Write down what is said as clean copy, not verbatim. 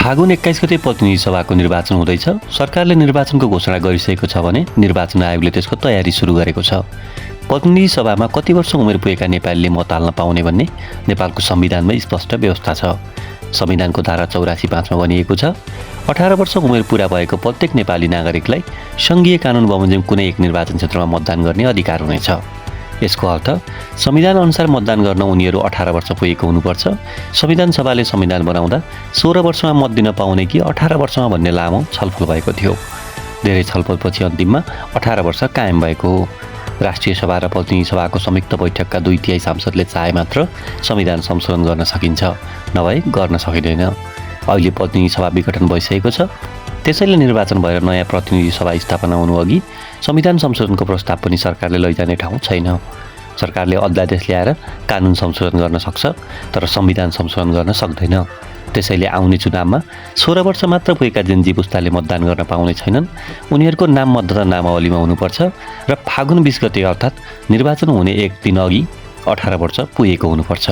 फागुन 21 गते प्रतिनिधि सभाको निर्वाचन हुँदैछ। सरकारले निर्वाचनको घोषणा गरिसकेको छ भने निर्वाचन आयोगले त्यसको तयारी सुरु गरेको छ। प्रतिनिधि सभामा कति वर्ष उमेर पुगेका नेपालीले मत हाल्न पाउने भन्ने नेपालको संविधानमा स्पष्ट व्यवस्था छ। संविधानको धारा 84(5) मा भनिएको छ, 18 वर्ष उमेर पूरा भएको प्रत्येक नेपाली नागरिकलाई सङ्घीय कानुन बमोजिम कुनै एक निर्वाचन क्षेत्रमा मतदान गर्ने अधिकार हुनेछ। यसको अर्थ संविधान अनुसार मतदान गर्न उनीहरू 18 वर्ष पुगेको हुनुपर्छ। संविधान सभाले संविधान बनाउँदा 16 वर्षमा मत दिन पाउने कि 18 वर्षमा भन्ने लामो छलफल भएको थियो। धेरै छलफलपछि अन्तिममा 18 वर्ष कायम भएको हो। राष्ट्रिय सभा र प्रतिनिधि सभाको संयुक्त बैठकका 2/3 सांसदले चाहे मात्र संविधान संशोधन गर्न सकिन्छ, नभए गर्न सकिँदैन। अहिले प्रतिनिधि सभा विघटन भइसकेको छ, त्यसैले निर्वाचन भएर नयाँ प्रतिनिधि सभा स्थापना हुनुअघि संविधान संशोधनको प्रस्ताव पनि सरकारले लैजाने ठाउँ छैन। सरकारले अध्यादेश ल्याएर कानुन संशोधन गर्न सक्छ, तर संविधान संशोधन गर्न सक्दैन। त्यसैले आउने चुनावमा 16 वर्ष मात्र पुगेका जेनजी पुस्ताले मतदान गर्न पाउने छैनन्। उनीहरूको नाम मतदाता नामावलीमा हुनुपर्छ र फागुन 20 गते अर्थात् निर्वाचन हुने एक दिन अघि 18 वर्ष पुगेको हुनुपर्छ।